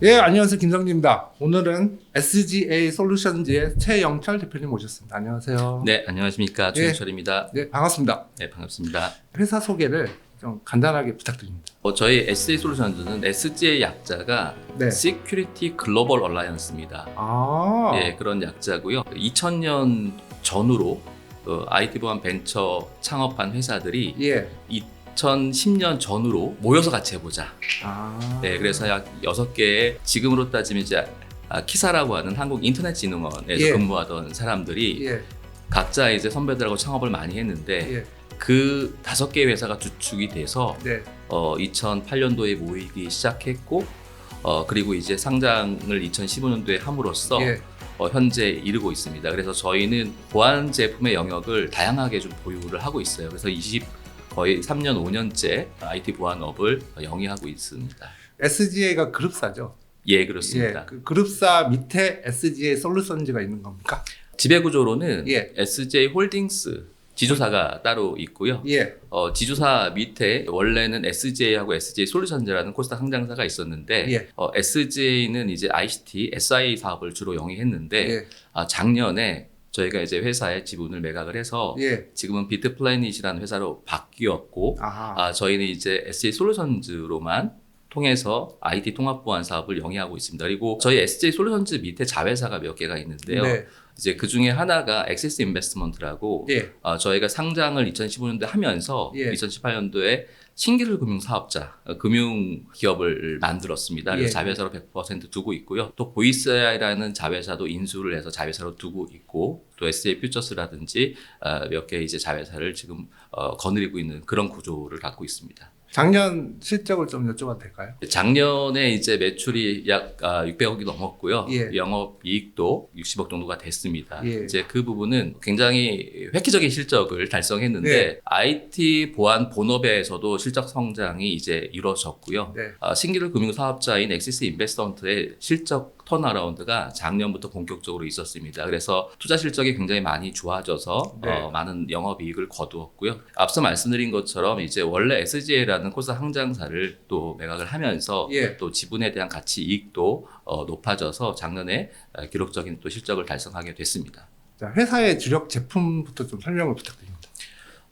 예, 안녕하세요. 김성진입니다. 오늘은 SGA 솔루션즈의 최영철 대표님 모셨습니다. 안녕하세요. 네, 안녕하십니까. 최영철입니다. 네, 반갑습니다. 네, 반갑습니다. 회사 소개를 좀 간단하게 부탁드립니다. 저희 SGA 솔루션즈는 SGA 약자가 네. Security Global Alliance입니다. 아, 예, 그런 약자고요. 2000년 전후로 IT 보안 벤처 창업한 회사들이 예. 2010년 전후로 모여서 같이 해보자. 아, 네, 그래서 약 6개의 지금으로 따지면 이제 키사라고 하는 한국 인터넷진흥원에서 예. 근무하던 사람들이 예, 각자 이제 선배들하고 창업을 많이 했는데 예, 그 5개의 회사가 주축이 돼서 네, 2008년도에 모이기 시작했고 그리고 이제 상장을 2015년도에 함으로써 예. 현재 이르고 있습니다. 그래서 저희는 보안 제품의 영역을 다양하게 좀 보유를 하고 있어요. 그래서 거의 3년, 5년째 IT 보안업을 영위하고 있습니다. SGA가 그룹사죠. 예, 그렇습니다. 예, 그 그룹사 밑에 SGA 솔루션즈가 있는 겁니까? 지배구조로는 예. SJ 홀딩스 지주사가 따로 있고요. 예, 지주사 밑에 원래는 SJ하고 SJ 솔루션즈라는 코스닥 상장사가 있었는데 예. SJ는 이제 ICT, SIA 사업을 주로 영위했는데 예, 작년에 저희가 이제 회사의 지분을 매각을 해서 예. 지금은 비트플래닛이라는 회사로 바뀌었고 아하. 저희는 이제 SJ 솔루션즈로만 통해서 IT 통합 보안 사업을 영위하고 있습니다. 그리고 저희 SJ 솔루션즈 밑에 자회사가 몇 개가 있는데요. 네. 이제 그 중에 하나가 액세스 인베스트먼트라고 예, 저희가 상장을 2015년도에 하면서 예. 2018년도에 신기술 금융 사업자, 금융 기업을 만들었습니다. 그래서 예. 자회사로 100% 두고 있고요. 또 보이스AI라는 자회사도 인수를 해서 자회사로 두고 있고, 또 SJ 퓨처스라든지 몇 개 이제 자회사를 지금 거느리고 있는 그런 구조를 갖고 있습니다. 작년 실적을 좀 여쭤봐도 될까요? 작년에 이제 매출이 약 600억이 넘었고요. 예. 영업 이익도 60억 정도가 됐습니다. 예. 이제 그 부분은 굉장히 획기적인 실적을 달성했는데 네. IT 보안 본업에서도 실적 성장이 이제 이루어졌고요. 네. 신기술 금융 사업자인 엑시스 인베스턴트의 실적 턴어라운드가 작년부터 본격적으로 있었습니다. 그래서 투자 실적이 굉장히 많이 좋아져서 네. 많은 영업이익을 거두었고요. 앞서 말씀드린 것처럼 이제 원래 SGA라는 코스닥 상장사를 또 매각을 하면서 예. 또 지분에 대한 가치 이익도 높아져서 작년에 기록적인 또 실적을 달성하게 됐습니다. 자, 회사의 주력 제품부터 좀 설명을 부탁드립니다.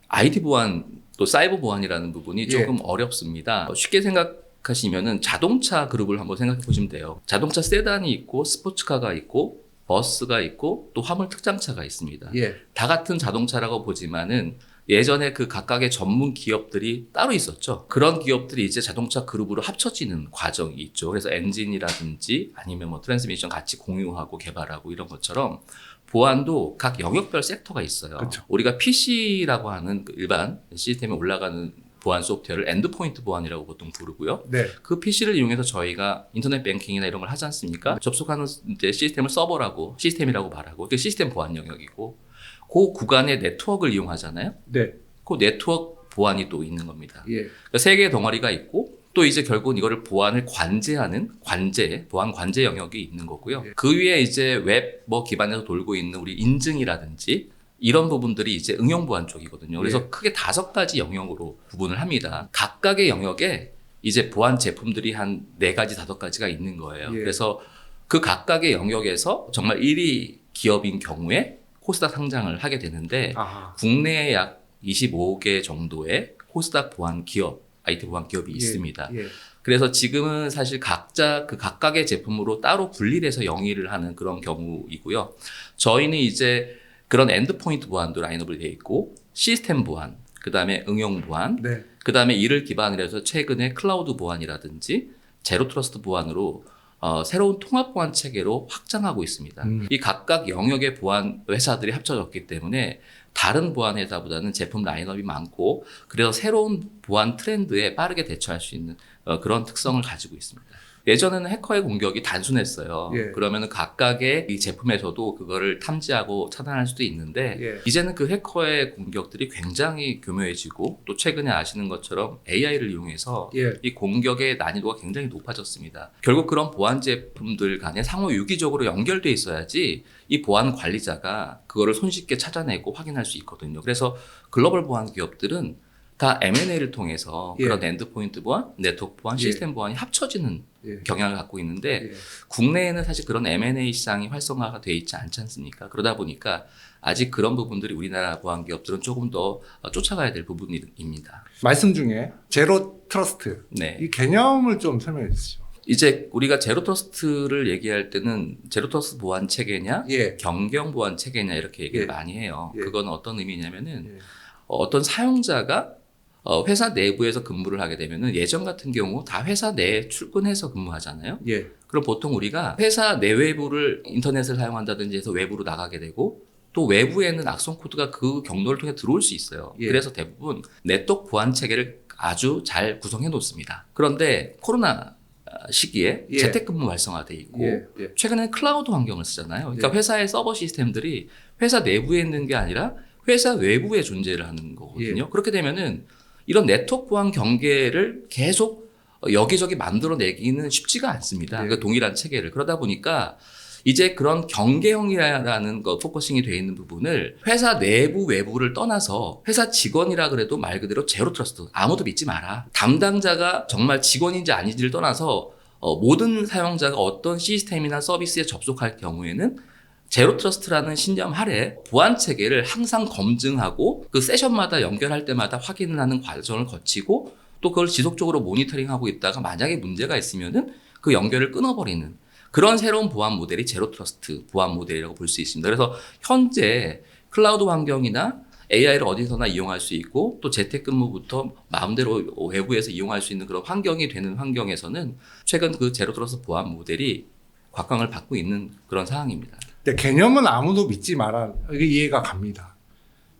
IT 보안 또 사이버 보안이라는 부분이 예. 조금 어렵습니다. 쉽게 생각하시면은 자동차 그룹을 한번 생각해 보시면 돼요. 자동차 세단이 있고 스포츠카가 있고 버스가 있고 또 화물 특장차가 있습니다. 예, 다 같은 자동차라고 보지만은 예전에 그 각각의 전문 기업들이 따로 있었죠. 그런 기업들이 이제 자동차 그룹으로 합쳐지는 과정이 있죠. 그래서 엔진이라든지 아니면 뭐 트랜스미션 같이 공유하고 개발하고 이런 것처럼 보안도 각 영역별 섹터가 있어요. 그렇죠. 우리가 PC라고 하는 그 일반 시스템에 올라가는 보안 소프트웨어를 엔드포인트 보안이라고 보통 부르고요. 네, 그 PC를 이용해서 저희가 인터넷 뱅킹이나 이런 걸 하지 않습니까? 접속하는 이제 시스템을 서버라고 시스템이라고 말하고 그 시스템 보안 영역이고 그 구간의 네트워크를 이용하잖아요. 네, 그 네트워크 보안이 또 있는 겁니다. 예, 그러니까 세 개의 덩어리가 있고 또 이제 결국은 이거를 보안을 관제하는 보안 관제 영역이 있는 거고요. 예. 그 위에 이제 웹 뭐 기반에서 돌고 있는 우리 인증이라든지 이런 부분들이 이제 응용 보안 쪽이거든요. 그래서 예. 크게 5가지 영역으로 구분을 합니다. 각각의 영역에 이제 보안 제품들이 한 4가지, 5가지가 있는 거예요. 예. 그래서 그 각각의 영역에서 정말 1위 기업인 경우에 코스닥 상장을 하게 되는데 아하. 국내에 약 25개 정도의 코스닥 보안 기업, IT 보안 기업이 예, 있습니다. 예, 그래서 지금은 사실 각자 그 각각의 제품으로 따로 분리돼서 영위를 하는 그런 경우이고요. 저희는 이제 그런 엔드포인트 보안도 라인업을 되어 있고 시스템 보안, 그다음에 응용 보안, 네, 그다음에 이를 기반으로 해서 최근에 클라우드 보안이라든지 제로 트러스트 보안으로 새로운 통합 보안 체계로 확장하고 있습니다. 이 각각 영역의 보안 회사들이 합쳐졌기 때문에 다른 보안 회사보다는 제품 라인업이 많고 그래서 새로운 보안 트렌드에 빠르게 대처할 수 있는 그런 특성을 가지고 있습니다. 예전에는 해커의 공격이 단순했어요. 예. 그러면은 각각의 이 제품에서도 그거를 탐지하고 차단할 수도 있는데 예. 이제는 그 해커의 공격들이 굉장히 교묘해지고 또 최근에 아시는 것처럼 AI를 이용해서 예. 이 공격의 난이도가 굉장히 높아졌습니다. 결국 그런 보안 제품들 간에 상호 유기적으로 연결돼 있어야지 이 보안 관리자가 그거를 손쉽게 찾아내고 확인할 수 있거든요. 그래서 글로벌 보안 기업들은 다 M&A를 통해서 예. 그런 엔드포인트 보안, 네트워크 보안, 예. 시스템 보안이 합쳐지는 예. 경향을 갖고 있는데 예. 국내에는 사실 그런 M&A 시장이 활성화가 돼 있지 않지 않습니까? 그러다 보니까 아직 그런 부분들이 우리나라 보안 기업들은 조금 더 쫓아가야 될 부분입니다. 말씀 중에 제로 트러스트 네. 이 개념을 좀 설명해 주시죠. 이제 우리가 제로 트러스트를 얘기할 때는 제로 트러스트 보안 체계냐, 예. 경경 보안 체계냐 이렇게 얘기를 예. 많이 해요. 예. 그건 어떤 의미냐면은 예. 어떤 사용자가 회사 내부에서 근무를 하게 되면은 예전 같은 경우 다 회사 내에 출근해서 근무하잖아요. 예. 그럼 보통 우리가 회사 내외부를 인터넷을 사용한다든지 해서 외부로 나가게 되고 또 외부에는 악성 코드가 그 경로를 통해 들어올 수 있어요. 예. 그래서 대부분 네트워크 보안 체계를 아주 잘 구성해 놓습니다. 그런데 코로나 시기에 예. 재택근무 활성화돼 있고 예. 예. 최근에는 클라우드 환경을 쓰잖아요. 그러니까 예. 회사의 서버 시스템들이 회사 내부에 있는 게 아니라 회사 외부에 존재를 하는 거거든요. 예. 그렇게 되면은 이런 네트워크 보안 경계를 계속 여기저기 만들어내기는 쉽지가 않습니다. 예. 그러니까 동일한 체계를. 그러다 보니까 이제 그런 경계형이라는 거 포커싱이 되어 있는 부분을 회사 내부 외부를 떠나서 회사 직원이라 그래도 말 그대로 제로 트러스트, 아무도 믿지 마라. 담당자가 정말 직원인지 아닌지를 떠나서 모든 사용자가 어떤 시스템이나 서비스에 접속할 경우에는 제로 트러스트라는 신념 아래 보안 체계를 항상 검증하고 그 세션마다 연결할 때마다 확인을 하는 과정을 거치고 또 그걸 지속적으로 모니터링하고 있다가 만약에 문제가 있으면은 그 연결을 끊어버리는 그런 새로운 보안 모델이 제로 트러스트 보안 모델이라고 볼 수 있습니다. 그래서 현재 클라우드 환경이나 AI를 어디서나 이용할 수 있고 또 재택근무부터 마음대로 외부에서 이용할 수 있는 그런 환경이 되는 환경에서는 최근 그 제로 트러스트 보안 모델이 곽광을 받고 있는 그런 상황입니다. 근데 개념은 아무도 믿지 마라. 이게 이해가 갑니다.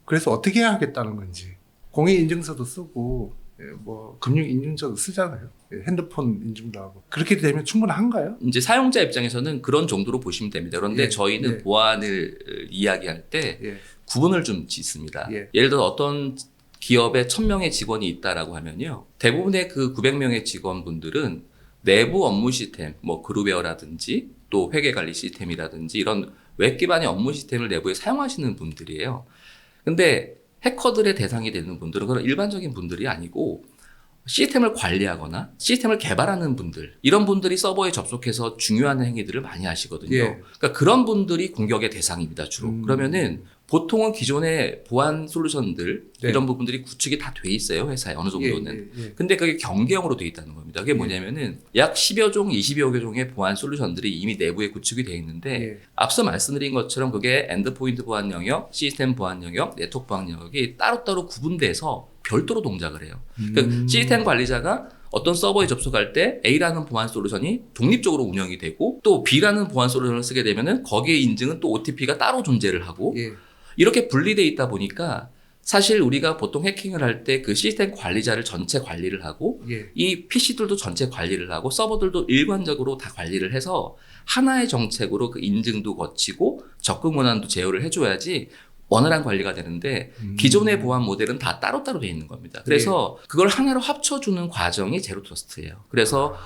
그래서 어떻게 해야 하겠다는 건지. 공인인증서도 쓰고 뭐 금융인증서도 쓰잖아요. 핸드폰 인증도 하고. 그렇게 되면 충분한가요? 이제 사용자 입장에서는 그런 정도로 보시면 됩니다. 그런데 예, 저희는 예. 보안을 이야기할 때 예. 구분을 좀 짓습니다. 예. 예를 들어 어떤 기업에 1000명의 직원이 있다라고 하면요. 대부분의 그 900명의 직원분들은 내부 업무 시스템, 뭐 그룹웨어라든지 또 회계 관리 시스템이라든지 이런 웹 기반의 업무 시스템을 내부에 사용하시는 분들이에요. 근데 해커들의 대상이 되는 분들은 그런 일반적인 분들이 아니고 시스템을 관리하거나 시스템을 개발하는 분들, 이런 분들이 서버에 접속해서 중요한 행위들을 많이 하시거든요. 예. 그러니까 그런 분들이 공격의 대상입니다, 주로. 그러면은 보통은 기존의 보안 솔루션들, 네. 이런 부분들이 구축이 다 돼 있어요, 회사에 어느 정도는. 예. 예. 근데 그게 경계형으로 돼 있다는 겁니다. 그게 뭐냐면은 약 10여 종, 20여 종의 보안 솔루션들이 이미 내부에 구축이 돼 있는데 예. 앞서 말씀드린 것처럼 그게 엔드포인트 보안 영역, 시스템 보안 영역, 네트워크 보안 영역이 따로따로 구분돼서 별도로 동작을 해요. 그러니까 시스템 관리자가 어떤 서버에 접속할 때 A라는 보안 솔루션이 독립적으로 운영이 되고 또 B라는 보안 솔루션을 쓰게 되면은 거기에 인증은 또 OTP가 따로 존재를 하고 예. 이렇게 분리돼 있다 보니까 사실 우리가 보통 해킹을 할 때 그 시스템 관리자를 전체 관리를 하고 예. 이 PC들도 전체 관리를 하고 서버들도 일관적으로 다 관리를 해서 하나의 정책으로 그 인증도 거치고 접근 권한도 제어를 해줘야지 원활한 관리가 되는데 기존의 보안 모델은 다 따로따로 돼 있는 겁니다. 그래서 그걸 하나로 합쳐주는 과정이 제로 트러스트예요. 그래서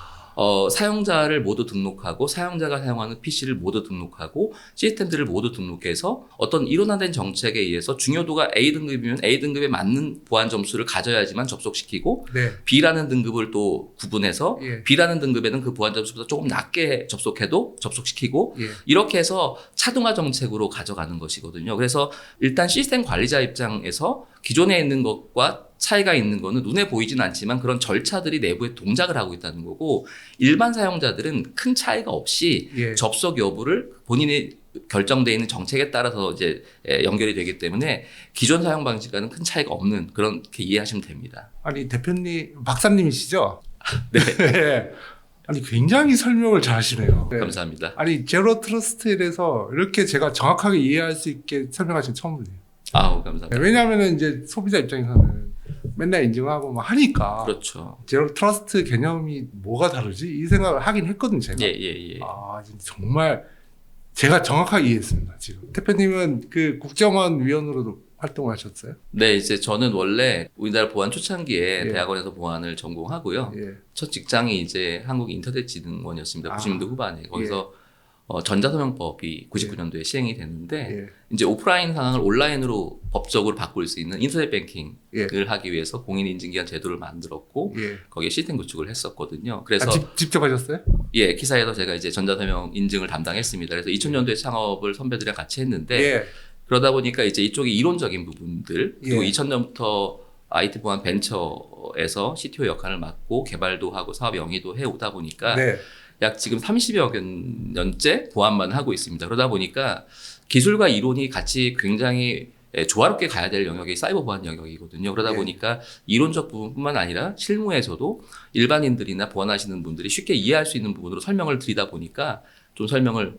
사용자를 모두 등록하고 사용자가 사용하는 PC를 모두 등록하고 시스템들을 모두 등록해서 어떤 일원화된 정책에 의해서 중요도가 A등급이면 A등급에 맞는 보안 점수를 가져야지만 접속시키고 네. B라는 등급을 또 구분해서 예. B라는 등급에는 그 보안 점수보다 조금 낮게 접속해도 접속시키고 예. 이렇게 해서 차등화 정책으로 가져가는 것이거든요. 그래서 일단 시스템 관리자 입장에서 기존에 있는 것과 차이가 있는 거는 눈에 보이진 않지만 그런 절차들이 내부에 동작을 하고 있다는 거고 일반 사용자들은 큰 차이가 없이 예. 접속 여부를 본인이 결정되어 있는 정책에 따라서 이제 연결이 되기 때문에 기존 사용 방식과는 큰 차이가 없는 그렇게 이해하시면 됩니다. 아니 대표님 박사님이시죠? 네. 네. 아니 굉장히 설명을 잘하시네요. 네. 감사합니다. 아니 제로 트러스트에 대해서 이렇게 제가 정확하게 이해할 수 있게 설명하신 처음 보네요. 아우 감사합니다. 왜냐하면은 이제 소비자 입장에서는 맨날 인증하고 막 하니까 그렇죠. 제로 트러스트 개념이 뭐가 다르지? 이 생각을 하긴 했거든요, 제가. 예. 아, 정말 제가 정확하게 이해했습니다, 지금. 대표님은 그 국정원 위원으로도 활동을 하셨어요? 네, 이제 저는 원래 우리나라 보안 초창기에 예. 대학원에서 보안을 전공하고요. 예. 첫 직장이 이제 한국인터넷진흥원이었습니다. 아. 90년대 후반에. 거기서 전자서명법이 99년도에 시행이 됐는데 예. 이제 오프라인 상황을 온라인으로 법적으로 바꿀 수 있는 인터넷 뱅킹을 예. 하기 위해서 공인인증기한 제도를 만들었고 예. 거기에 시스템 구축을 했었거든요. 그래서 직접 하셨어요? 예, 기사에서 제가 이제 전자서명 인증을 담당했습니다. 그래서 2000년도에 창업을 선배들이랑 같이 했는데 예. 그러다 보니까 이제 이쪽이 이론적인 부분들 그리고 예. 2000년부터 IT 보안 벤처에서 CTO 역할을 맡고 개발도 하고 사업 영위도 해 오다 보니까 네. 약 지금 30여 년째 보안만 하고 있습니다. 그러다 보니까 기술과 이론이 같이 굉장히 조화롭게 가야 될 영역이 사이버 보안 영역이거든요. 그러다 예. 보니까 이론적 부분뿐만 아니라 실무에서도 일반인들이나 보안하시는 분들이 쉽게 이해할 수 있는 부분으로 설명을 드리다 보니까 좀 설명을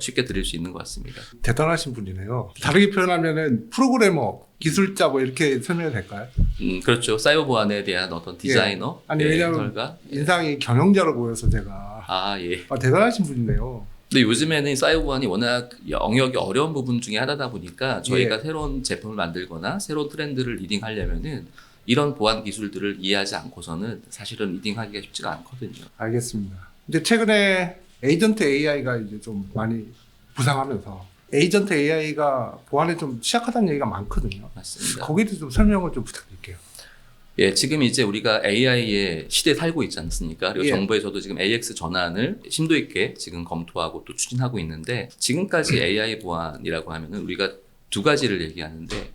쉽게 드릴 수 있는 것 같습니다. 대단하신 분이네요. 다르게 표현하면은 프로그래머, 기술자 뭐 이렇게 설명이 될까요? 그렇죠. 사이버 보안에 대한 어떤 디자이너, 아니, 왜냐면 설가. 인상이 경영자로 보여서 제가 예. 대단하신 분이네요. 근데 요즘에는 사이버 보안이 워낙 영역이 어려운 부분 중에 하나다 보니까 저희가 예. 새로운 제품을 만들거나 새로운 트렌드를 리딩하려면은 이런 보안 기술들을 이해하지 않고서는 사실은 리딩하기가 쉽지가 않거든요. 알겠습니다. 이제 최근에 에이전트 AI가 이제 좀 많이 부상하면서 에이전트 AI가 보안에 좀 취약하다는 얘기가 많거든요. 맞습니다. 거기에 대해서 좀 설명을 좀 부탁드릴게요. 예, 지금 이제 우리가 AI의 시대에 살고 있지 않습니까? 그리고 예. 정부에서도 지금 AX 전환을 심도 있게 지금 검토하고 또 추진하고 있는데 지금까지 AI 보안이라고 하면은 우리가 두 가지를 얘기하는데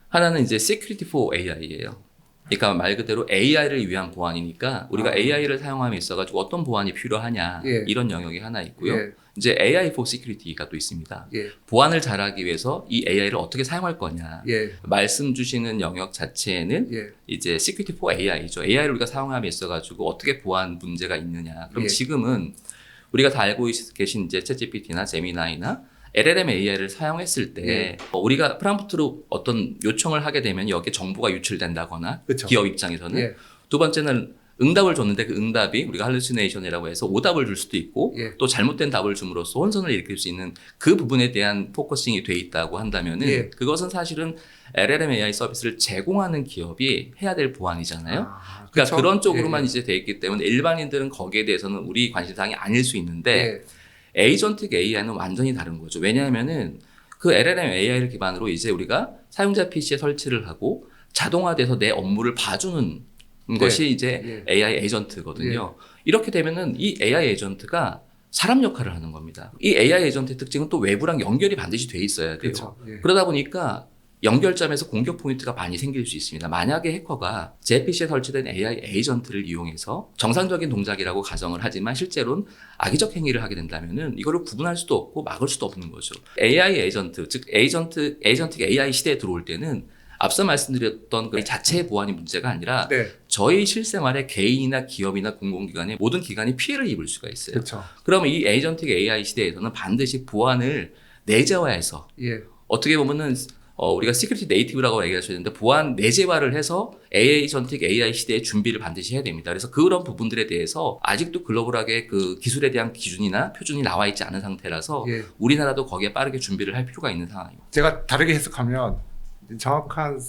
하나는 이제 Security for AI예요. 그러니까 말 그대로 AI를 위한 보안이니까 우리가 AI를 사용함에 있어가지고 어떤 보안이 필요하냐 예. 이런 영역이 하나 있고요. 예. 이제 AI for Security가 또 있습니다. 예. 보안을 잘하기 위해서 이 AI를 어떻게 사용할 거냐. 예. 말씀 주시는 영역 자체에는 예. 이제 Security for AI죠. AI를 우리가 사용함에 있어가지고 어떻게 보안 문제가 있느냐. 그럼 예. 지금은 우리가 다 알고 계신 이제 챗GPT나 제미나이나 LLM AI를 사용했을 때 예. 우리가 프롬프트로 어떤 요청을 하게 되면 여기에 정보가 유출된다거나 그쵸. 기업 입장에서는 예. 두 번째는 응답을 줬는데 그 응답이 우리가 할루시네이션이라고 해서 오답을 줄 수도 있고 예. 또 잘못된 답을 줌으로써 혼선을 일으킬 수 있는 그 부분에 대한 포커싱이 돼 있다고 한다면은 예. 그것은 사실은 LLM AI 서비스를 제공하는 기업이 해야 될 보안이잖아요. 그러니까 그쵸? 그런 쪽으로만 예. 이제 돼 있기 때문에 일반인들은 거기에 대해서는 우리 관심사항이 아닐 수 있는데 예. 에이전틱 AI는 완전히 다른 거죠. 왜냐하면은 그 LLM AI를 기반으로 이제 우리가 사용자 PC에 설치를 하고 자동화돼서 내 업무를 봐주는 것이 이제 예. AI 에이전트거든요. 이렇게 되면은 이 AI 에이전트가 사람 역할을 하는 겁니다. 이 AI 에이전트의 특징은 또 외부랑 연결이 반드시 돼 있어야 돼요. 그쵸. 예. 그러다 보니까 연결점에서 공격 포인트가 많이 생길 수 있습니다. 만약에 해커가 제 PC에 설치된 AI 에이전트를 이용해서 정상적인 동작이라고 가정을 하지만 실제로는 악의적 행위를 하게 된다면은 이거를 구분할 수도 없고 막을 수도 없는 거죠. AI 에이전트, 즉 에이전틱 AI 시대에 들어올 때는 앞서 말씀드렸던 그 자체의 보안이 문제가 아니라 네. 저희 실생활에 개인이나 기업이나 공공기관의 모든 기관이 피해를 입을 수가 있어요. 그렇죠. 그러면 이 에이전틱 AI 시대에서는 반드시 보안을 내재화해서 예. 어떻게 보면은 우리가 시큐리티 네이티브라고 얘기할 수 있는데 보안 내재화를 해서 에이전틱 AI 시대의 준비를 반드시 해야 됩니다. 그래서 그런 부분들에 대해서 아직도 글로벌하게 그 기술에 대한 기준이나 표준이 나와 있지 않은 상태라서 예. 우리나라도 거기에 빠르게 준비를 할 필요가 있는 상황입니다. 제가 다르게 해석하면 정확한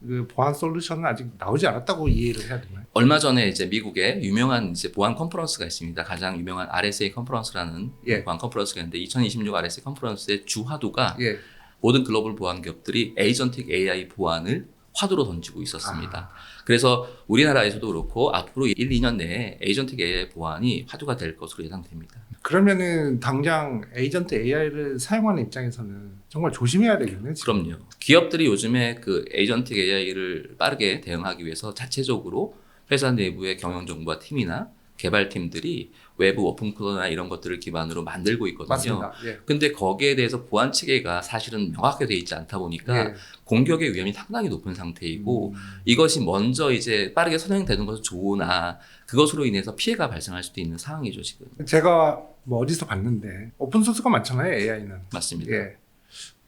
그 보안 솔루션은 아직 나오지 않았다고 이해를 해야 되나요? 얼마 전에 이제 미국에 유명한 이제 보안 컨퍼런스가 있습니다. 가장 유명한 RSA 컨퍼런스라는 예. 보안 컨퍼런스가 있는데 2026 RSA 컨퍼런스의 주 화두가 예. 모든 글로벌 보안 기업들이 에이전틱 AI 보안을 화두로 던지고 있었습니다. 그래서 우리나라에서도 그렇고 앞으로 1, 2년 내에 에이전틱 AI 보안이 화두가 될 것으로 예상됩니다. 그러면은 당장 에이전트 AI를 사용하는 입장에서는 정말 조심해야 되겠네요. 지금. 그럼요. 기업들이 요즘에 그 에이전틱 AI를 빠르게 대응하기 위해서 자체적으로 회사 내부의 경영정보와 팀이나 개발팀들이 외부 오픈코드나 이런 것들을 기반으로 만들고 있거든요. 맞습니다. 예. 근데 거기에 대해서 보안 체계가 사실은 명확하게 되어 있지 않다 보니까 예. 공격의 위험이 상당히 높은 상태이고 이것이 먼저 이제 빠르게 선행되는 것은 좋으나 그것으로 인해서 피해가 발생할 수도 있는 상황이죠, 지금. 제가 뭐 어디서 봤는데 오픈 소스가 많잖아요, AI는. 맞습니다. 예.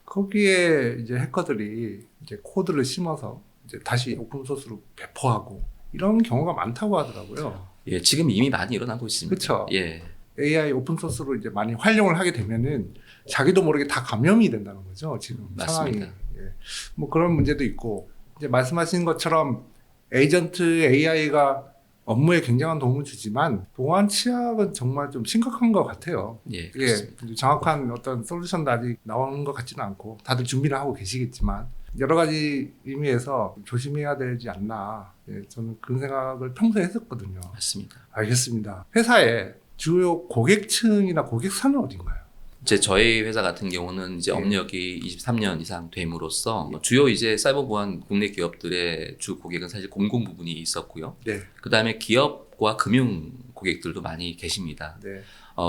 거기에 이제 해커들이 이제 코드를 심어서 이제 다시 오픈 소스로 배포하고 이런 경우가 많다고 하더라고요. 예, 지금 이미 많이 일어나고 있습니다. 그쵸. 예. AI 오픈 소스로 이제 많이 활용을 하게 되면은 자기도 모르게 다 감염이 된다는 거죠, 지금 맞습니다. 상황이. 예. 뭐 그런 문제도 있고 이제 말씀하신 것처럼 에이전트 AI가 업무에 굉장한 도움을 주지만 보안 취약은 정말 좀 심각한 것 같아요. 예, 그렇습니다. 정확한 어떤 솔루션도 아직 나오는 것 같지는 않고 다들 준비를 하고 계시겠지만 여러 가지 의미에서 조심해야 되지 않나. 저는 그런 생각을 평소에 했었거든요. 맞습니다. 알겠습니다. 회사의 주요 고객층이나 고객사는 어딘가요? 이제 저희 회사 같은 경우는 이제 예. 업력이 23년 이상 됨으로써 주요 이제 사이버 보안 국내 기업들의 주 고객은 사실 공공 부분이 있었고요. 네. 그 다음에 기업과 금융 고객들도 많이 계십니다. 네.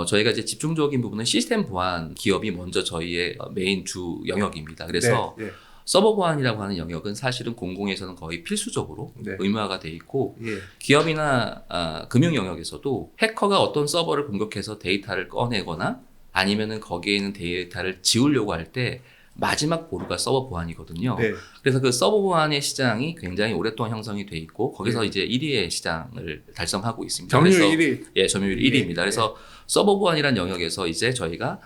저희가 이제 집중적인 부분은 시스템 보안 기업이 먼저 저희의 메인 주 영역입니다. 그래서 네. 서버 보안이라고 하는 영역은 사실은 공공에서는 거의 필수적으로 네. 의무화가 돼 있고 예. 기업이나 금융 영역에서도 해커가 어떤 서버를 공격해서 데이터를 꺼내거나 아니면은 거기에 있는 데이터를 지우려고 할 때 마지막 보루가 서버 보안이거든요. 네. 그래서 그 서버 보안의 시장이 굉장히 오랫동안 형성이 돼 있고 거기서 네. 이제 1위의 시장을 달성하고 있습니다. 점유율 그래서 1위. 예, 점유율 예, 1위입니다. 그래서 서버 보안이라는 영역에서 이제 저희가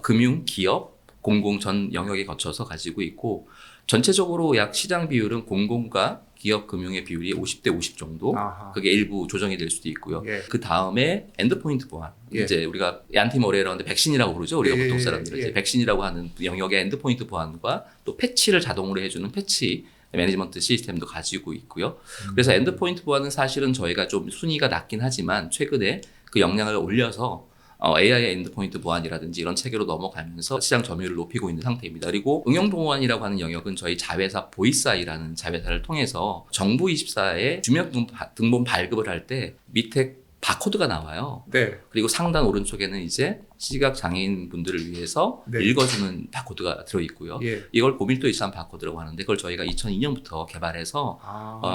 금융, 기업, 공공 전 영역에 거쳐서 가지고 있고 전체적으로 약 시장 비율은 공공과 기업 금융의 비율이 50대 50 정도. 아하. 그게 일부 조정이 될 수도 있고요. 예. 그 다음에 엔드포인트 보안. 예. 이제 우리가 안티머레라고 하는데 백신이라고 부르죠. 우리가 예, 보통 사람들은 예. 이제 백신이라고 하는 영역의 엔드포인트 보안과 또 패치를 자동으로 해주는 패치 매니지먼트 시스템도 가지고 있고요. 그래서 엔드포인트 보안은 사실은 저희가 좀 순위가 낮긴 하지만 최근에 그 역량을 올려서 AI 엔드포인트 보안이라든지 이런 체계로 넘어가면서 시장 점유율을 높이고 있는 상태입니다. 그리고 응용 보안이라고 하는 영역은 저희 자회사 보이스아이라는 자회사를 통해서 정부24에 주민등본 발급을 할 때 밑에 바코드가 나와요. 네. 그리고 상단 오른쪽에는 이제 시각 장애인 분들을 위해서 네. 읽어주는 바코드가 들어있고요. 예. 이걸 고밀도 이상 바코드라고 하는데 그걸 저희가 2002년부터 개발해서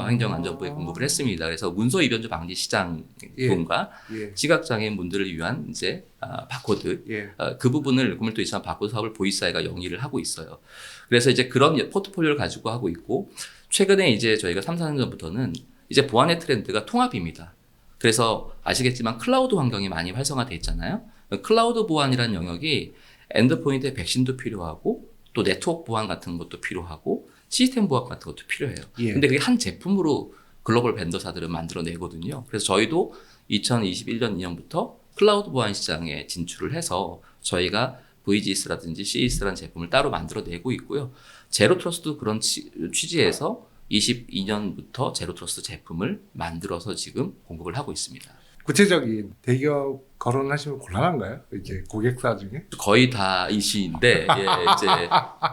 행정안전부에 공급을 했습니다. 그래서 문서 이변조 방지 시장 부분과 예. 시각 장애인 분들을 위한 이제 바코드 예. 그 부분을 고밀도 이상 바코드 사업을 보이스아이가 영위를 하고 있어요. 그래서 이제 그런 포트폴리오를 가지고 하고 있고 최근에 이제 저희가 3, 4년 전부터는 이제 보안의 트렌드가 통합입니다. 그래서 아시겠지만 클라우드 환경이 많이 활성화돼 있잖아요. 클라우드 보안이라는 영역이 엔드포인트의 백신도 필요하고 또 네트워크 보안 같은 것도 필요하고 시스템 보안 같은 것도 필요해요. 예. 근데 그게 한 제품으로 글로벌 벤더사들은 만들어내거든요. 그래서 저희도 2021년 2년부터 클라우드 보안 시장에 진출을 해서 저희가 VGS라든지 CES라는 제품을 따로 만들어내고 있고요. 제로 트러스트 그런 취지에서 22년부터 제로 트러스트 제품을 만들어서 지금 공급을 하고 있습니다. 구체적인 대기업 거론하시면 곤란한가요? 이제 고객사 중에? 거의 다이시인데 이제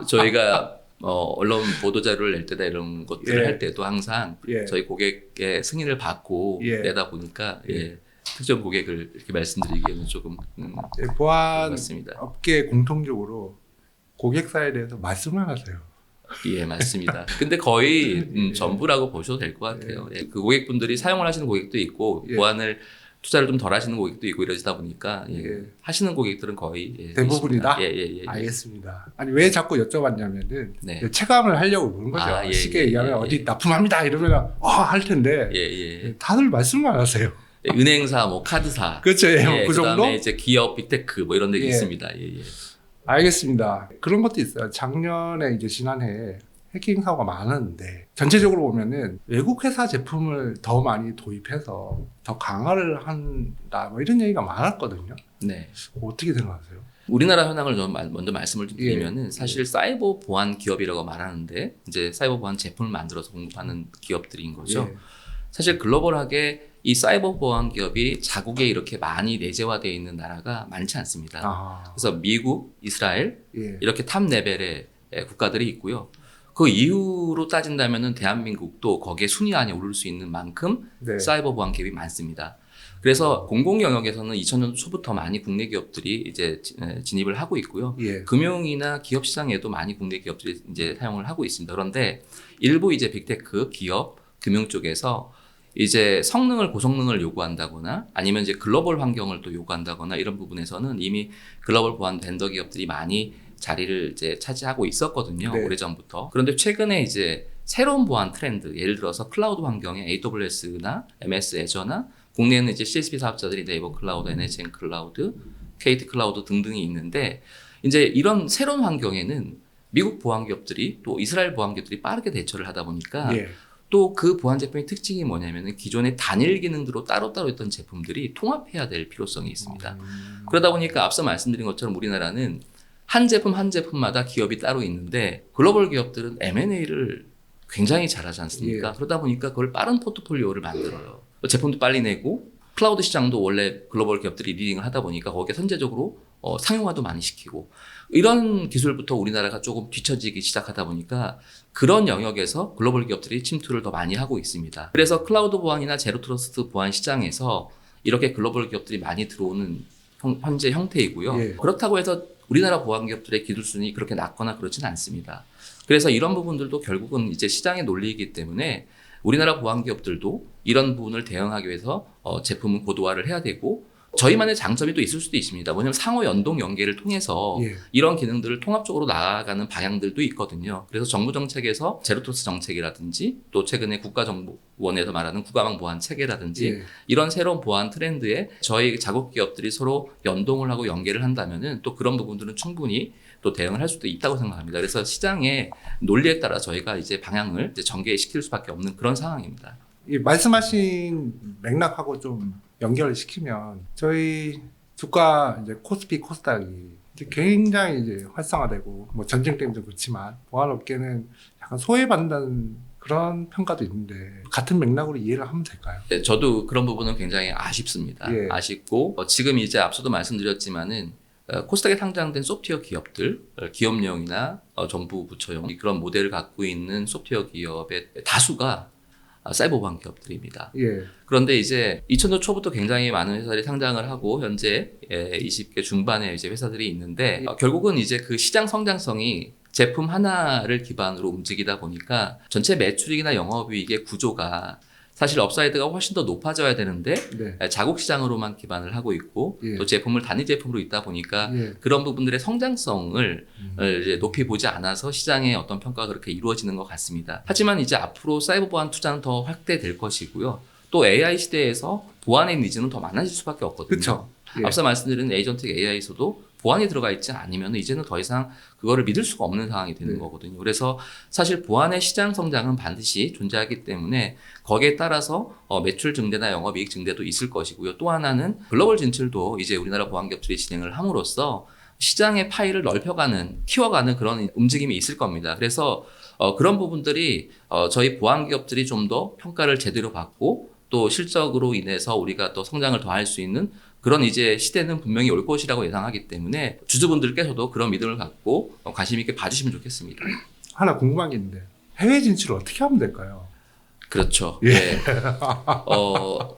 저희가 언론 보도 자료를 낼 때나 이런 것들을 예. 할 때도 항상 예. 저희 고객의 승인을 받고 예. 내다 보니까 예. 특정 고객을 이렇게 말씀드리기에는 조금 보안 맞습니다. 업계 공통적으로 고객사에 대해서 말씀을 하세요. 예, 맞습니다. 근데 거의 전부라고 보셔도 될 것 같아요. 예, 그 고객분들이 사용을 하시는 고객도 있고 예. 보안을 투자를 좀 덜 하시는 고객도 있고 이러시다 보니까 예. 하시는 고객들은 거의 대부분이다? 예. 알겠습니다. 아니 왜 자꾸 여쭤봤냐면은 네. 체감을 하려고 그러는 거죠. 아, 예, 쉽게 예, 얘기하면 예, 어디 예. 납품합니다 이러면 할 텐데 예. 다들 말씀만 하세요. 은행사, 뭐 카드사, 그렇죠. 예, 그 정도? 그다음에 이제 기업, 빅테크 뭐 이런 데 예. 있습니다. 예. 알겠습니다. 그런 것도 있어요. 작년에 이제 지난해 해킹 사고가 많았는데 전체적으로 보면은 외국 회사 제품을 더 많이 도입해서 더 강화를 한다 뭐 이런 얘기가 많았거든요. 네. 어떻게 생각하세요? 우리나라 현황을 좀 먼저 말씀을 좀 예. 드리면은 사실 사이버 보안 기업이라고 말하는데 이제 사이버 보안 제품을 만들어서 공급하는 기업들인 거죠. 예. 사실 글로벌하게 이 사이버 보안 기업이 자국에 이렇게 많이 내재화되어 있는 나라가 많지 않습니다. 아, 그래서 미국, 이스라엘 예. 이렇게 탑 레벨의 국가들이 있고요. 그 이후로 따진다면은 대한민국도 거기에 순위 안에 오를 수 있는 만큼 네. 사이버 보안 기업이 많습니다. 그래서 공공 영역에서는 2000년 초부터 많이 국내 기업들이 이제 진입을 하고 있고요. 예. 금융이나 기업 시장에도 많이 국내 기업들이 이제 사용을 하고 있습니다. 그런데 일부 이제 빅테크 기업, 금융 쪽에서 이제 성능을 고성능을 요구한다거나 아니면 이제 글로벌 환경을 또 요구한다거나 이런 부분에서는 이미 글로벌 보안 벤더 기업들이 많이 자리를 이제 차지하고 있었거든요. 네. 오래전부터. 그런데 최근에 이제 새로운 보안 트렌드, 예를 들어서 클라우드 환경에 AWS나 MS 애저나 국내에는 이제 CSP 사업자들이 네이버 클라우드, NHN 클라우드, KT 클라우드 등등이 있는데 이제 이런 새로운 환경에는 미국 보안 기업들이 또 이스라엘 보안 기업들이 빠르게 대처를 하다 보니까 예. 또 그 보안 제품의 특징이 뭐냐면은 기존의 단일 기능으로 따로따로 있던 제품들이 통합해야 될 필요성이 있습니다. 그러다 보니까 앞서 말씀드린 것처럼 우리나라는 한 제품 한 제품마다 기업이 따로 있는데 글로벌 기업들은 M&A를 굉장히 잘하지 않습니까? 예. 그러다 보니까 그걸 빠른 포트폴리오를 만들어요. 제품도 빨리 내고 클라우드 시장도 원래 글로벌 기업들이 리딩을 하다 보니까 거기에 선제적으로 상용화도 많이 시키고 이런 기술부터 우리나라가 조금 뒤처지기 시작하다 보니까 그런 영역에서 글로벌 기업들이 침투를 더 많이 하고 있습니다. 그래서 클라우드 보안이나 제로 트러스트 보안 시장에서 이렇게 글로벌 기업들이 많이 들어오는 현재 형태이고요. 예. 그렇다고 해서 우리나라 보안 기업들의 기술 수준이 그렇게 낮거나 그렇지는 않습니다. 그래서 이런 부분들도 결국은 이제 시장의 논리이기 때문에 우리나라 보안 기업들도 이런 부분을 대응하기 위해서 제품은 고도화를 해야 되고 저희만의 장점이 또 있을 수도 있습니다. 뭐냐면 상호 연동 연계를 통해서 예. 이런 기능들을 통합적으로 나아가는 방향들도 있거든요. 그래서 정부 정책에서 제로트러스트 정책이라든지 또 최근에 국가정보원에서 말하는 국가망 보안 체계라든지 예. 이런 새로운 보안 트렌드에 저희 자국 기업들이 서로 연동을 하고 연계를 한다면은 또 그런 부분들은 충분히 또 대응을 할 수도 있다고 생각합니다. 그래서 시장의 논리에 따라 저희가 이제 방향을 이제 전개시킬 수밖에 없는 그런 상황입니다. 이 말씀하신 맥락하고 좀 연결을 시키면 저희 주가 이제 코스피 코스닥이 이제 굉장히 이제 활성화되고 뭐 전쟁 때문에 좀 그렇지만 보안업계는 약간 소외받는다는 그런 평가도 있는데 같은 맥락으로 이해를 하면 될까요? 네, 저도 그런 부분은 굉장히 아쉽습니다. 예. 아쉽고 지금 이제 앞서도 말씀드렸지만은 코스닥에 상장된 소프트웨어 기업들, 기업령이나 정부 부처용 그런 모델을 갖고 있는 소프트웨어 기업의 다수가 사이버 보안 기업들입니다. 예. 그런데 이제 2000년 초부터 굉장히 많은 회사들이 상장을 하고 현재 20개 중반의 이제 회사들이 있는데 결국은 이제 그 시장 성장성이 제품 하나를 기반으로 움직이다 보니까 전체 매출이익이나 영업이익의 구조가 사실 업사이드가 훨씬 더 높아져야 되는데 네. 자국 시장으로만 기반을 하고 있고 예. 또 제품을 단위 제품으로 있다 보니까 예. 그런 부분들의 성장성을 이제 높이 보지 않아서 시장의 어떤 평가가 그렇게 이루어지는 것 같습니다. 하지만 이제 앞으로 사이버 보안 투자는 더 확대될 것이고요. 또 AI 시대에서 보안의 니즈는 더 많아질 수밖에 없거든요. 그렇죠. 예. 앞서 말씀드린 에이전틱 AI에서도 보안이 들어가 있지 않으면 이제는 더 이상 그거를 믿을 수가 없는 상황이 되는 네. 거거든요. 그래서 사실 보안의 시장 성장은 반드시 존재하기 때문에 거기에 따라서 매출 증대나 영업이익 증대도 있을 것이고요. 또 하나는 글로벌 진출도 이제 우리나라 보안 기업들이 진행을 함으로써 시장의 파이를 넓혀가는, 키워가는 그런 움직임이 있을 겁니다. 그래서 그런 부분들이 저희 보안 기업들이 좀 더 평가를 제대로 받고 또 실적으로 인해서 우리가 또 성장을 더 할 수 있는 그런 이제 시대는 분명히 올 것이라고 예상하기 때문에 주주분들께서도 그런 믿음을 갖고 관심 있게 봐주시면 좋겠습니다. 하나 궁금한 게 있는데 해외 진출을 어떻게 하면 될까요? 그렇죠. 예. 네.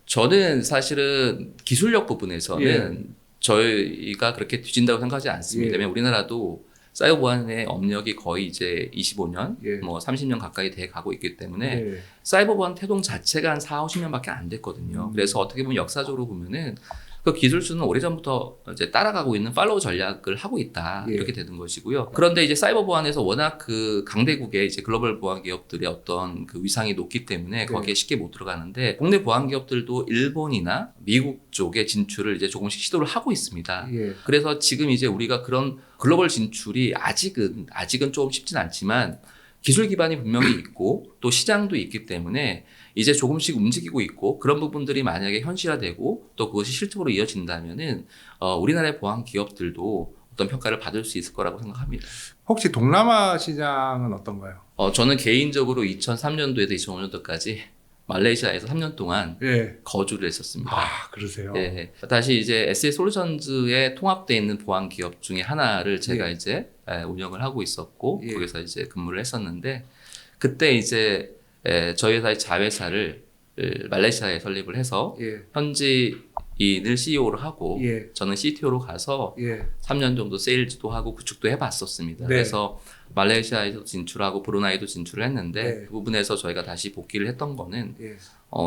저는 사실은 기술력 부분에서는 저희가 그렇게 뒤진다고 생각하지 않습니다. 예. 왜냐면 우리나라도 사이버 보안의 업력이 거의 이제 25년, 예. 뭐 30년 가까이 돼 가고 있기 때문에 예. 사이버 보안 태동 자체가 한 4, 50년밖에 안 됐거든요. 그래서 어떻게 보면 역사적으로 보면은 그 기술수는 오래전부터 이제 따라가고 있는 팔로우 전략을 하고 있다. 예. 이렇게 되는 것이고요. 그런데 이제 사이버 보안에서 워낙 그 강대국의 이제 글로벌 보안 기업들의 어떤 그 위상이 높기 때문에 거기에 쉽게 못 들어가는데 국내 보안 기업들도 일본이나 미국 쪽에 진출을 이제 조금씩 시도를 하고 있습니다. 예. 그래서 지금 이제 우리가 그런 글로벌 진출이 아직은 좀 쉽진 않지만 기술 기반이 분명히 있고 또 시장도 있기 때문에 이제 조금씩 움직이고 있고 그런 부분들이 만약에 현실화되고 또 그것이 실적으로 이어진다면은 우리나라의 보안 기업들도 어떤 평가를 받을 수 있을 거라고 생각합니다. 혹시 동남아 시장은 어떤가요? 저는 개인적으로 2003년도에서 2005년도까지 말레이시아에서 3년 동안 예. 거주를 했었습니다. 아, 그러세요? 네, 다시 이제 SA 솔루션즈에 통합되어 있는 보안 기업 중에 하나를 제가 예. 이제 운영을 하고 있었고 예. 거기서 이제 근무를 했었는데 그때 이제 저희 회사의 자회사를 말레이시아에 설립을 해서 예. 현지인을 CEO를 하고 예. 저는 CTO로 가서 예. 3년 정도 세일즈도 하고 구축도 해봤었습니다. 네. 그래서 말레이시아에도 진출하고 브루나이도 진출을 했는데 네. 그 부분에서 저희가 다시 복귀를 했던 거는 예.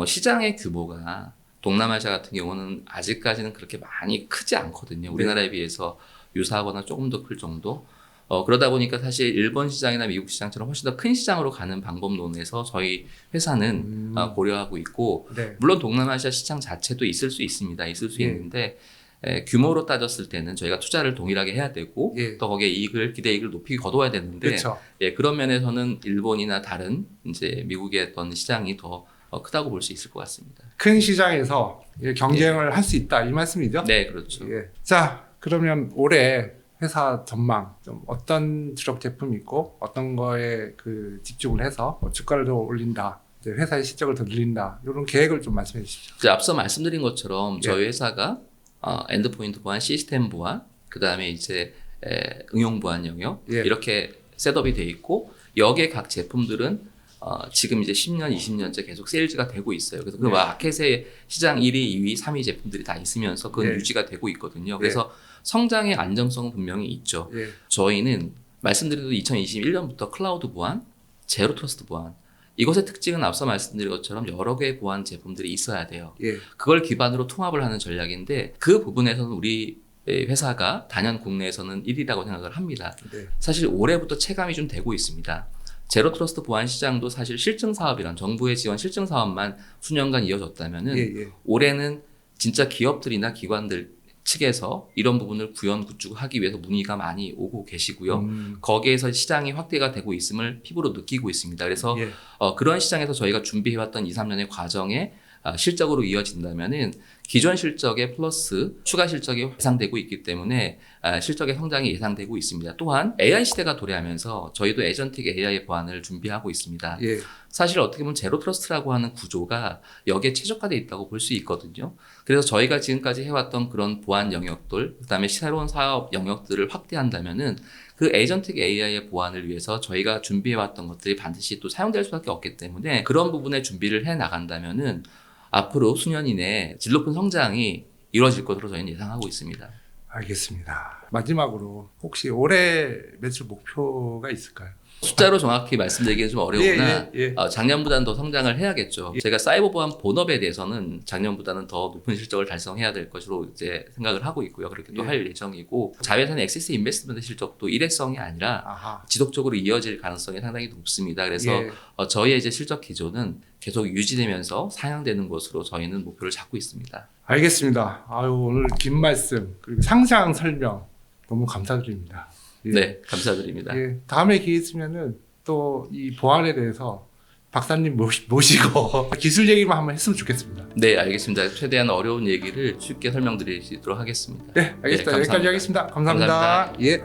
시장의 규모가 동남아시아 같은 경우는 아직까지는 그렇게 많이 크지 않거든요. 우리나라에 비해서 유사하거나 조금 더 클 정도. 그러다 보니까 사실 일본 시장이나 미국 시장처럼 훨씬 더 큰 시장으로 가는 방법론에서 저희 회사는 고려하고 있고 네. 물론 동남아시아 시장 자체도 있을 수 있습니다. 있을 수 예. 있는데 규모로 따졌을 때는 저희가 투자를 동일하게 해야 되고 예. 또 거기에 기대 이익을 높이 거둬야 되는데 그렇죠. 그런 면에서는 일본이나 다른 이제 미국의 어떤 시장이 더 크다고 볼 수 있을 것 같습니다. 큰 시장에서 경쟁을 할 수 있다 이 말씀이죠? 네, 그렇죠. 예. 자, 그러면 올해 회사 전망 좀 어떤 주력 제품이 있고 어떤 거에 그 집중을 해서 주가를 더 올린다, 이제 회사의 실적을 더 늘린다 이런 계획을 좀 말씀해 주시죠. 이제 앞서 말씀드린 것처럼 저희 예. 회사가 엔드포인트 보안, 시스템 보안, 그 다음에 이제 응용 보안 영역 예. 이렇게 셋업이 돼 있고 여기에 각 제품들은 지금 이제 10년, 20년째 계속 세일즈가 되고 있어요. 그래서 그 예. 마켓의 시장 1위, 2위, 3위 제품들이 다 있으면서 그건 예. 유지가 되고 있거든요. 그래서 성장의 안정성은 분명히 있죠. 예. 저희는 말씀드린 2021년부터 클라우드 보안, 제로 트러스트 보안 이것의 특징은 앞서 말씀드린 것처럼 여러 개의 보안 제품들이 있어야 돼요. 예. 그걸 기반으로 통합을 하는 전략인데 그 부분에서는 우리 회사가 단연 국내에서는 1위라고 생각을 합니다. 네. 사실 올해부터 체감이 좀 되고 있습니다. 제로 트러스트 보안 시장도 사실 실증 사업이란 정부의 지원 실증 사업만 수년간 이어졌다면은 예. 예. 올해는 진짜 기업들이나 기관들 측에서 이런 부분을 구현 구축하기 위해서 문의가 많이 오고 계시고요. 거기에서 시장이 확대가 되고 있음을 피부로 느끼고 있습니다. 그래서 예. 그런 시장에서 저희가 준비해왔던 2, 3년의 과정에 실적으로 이어진다면은 기존 실적에 플러스 추가 실적이 예상되고 있기 때문에 실적의 성장이 예상되고 있습니다. 또한 AI 시대가 도래하면서 저희도 에이전틱 AI 보안을 준비하고 있습니다. 예. 사실 어떻게 보면 제로 트러스트라고 하는 구조가 여기에 최적화되어 있다고 볼 수 있거든요. 그래서 저희가 지금까지 해왔던 그런 보안 영역들, 그다음에 새로운 사업 영역들을 확대한다면은 그 에이전틱 AI의 보안을 위해서 저희가 준비해왔던 것들이 반드시 또 사용될 수밖에 없기 때문에 그런 부분에 준비를 해 나간다면은 앞으로 수년 이내에 질 높은 성장이 이루어질 것으로 저희는 예상하고 있습니다. 알겠습니다. 마지막으로 혹시 올해 매출 목표가 있을까요? 숫자로 정확히 말씀드리기는 좀 어려우나 예. 작년보다는 더 성장을 해야겠죠. 제가 사이버 보안 본업에 대해서는 작년보다는 더 높은 실적을 달성해야 될 것으로 이제 생각을 하고 있고요. 그렇게 또 예. 할 예정이고 자회사는 엑세스 인베스트먼트 실적도 일회성이 아니라 아하. 지속적으로 이어질 가능성이 상당히 높습니다. 그래서 예. 저희의 이제 실적 기조는 계속 유지되면서 상향되는 것으로 저희는 목표를 잡고 있습니다. 알겠습니다. 아유, 오늘 긴 말씀 그리고 상장 설명 너무 감사드립니다. 예. 네, 감사드립니다. 예. 다음에 기회 있으면은 또 이 보안에 대해서 박사님 모시고 기술 얘기만 한번 했으면 좋겠습니다. 네, 알겠습니다. 최대한 어려운 얘기를 쉽게 설명드릴 수 있도록 하겠습니다. 네, 알겠습니다. 네, 여기까지 하겠습니다. 감사합니다. 감사합니다. 예.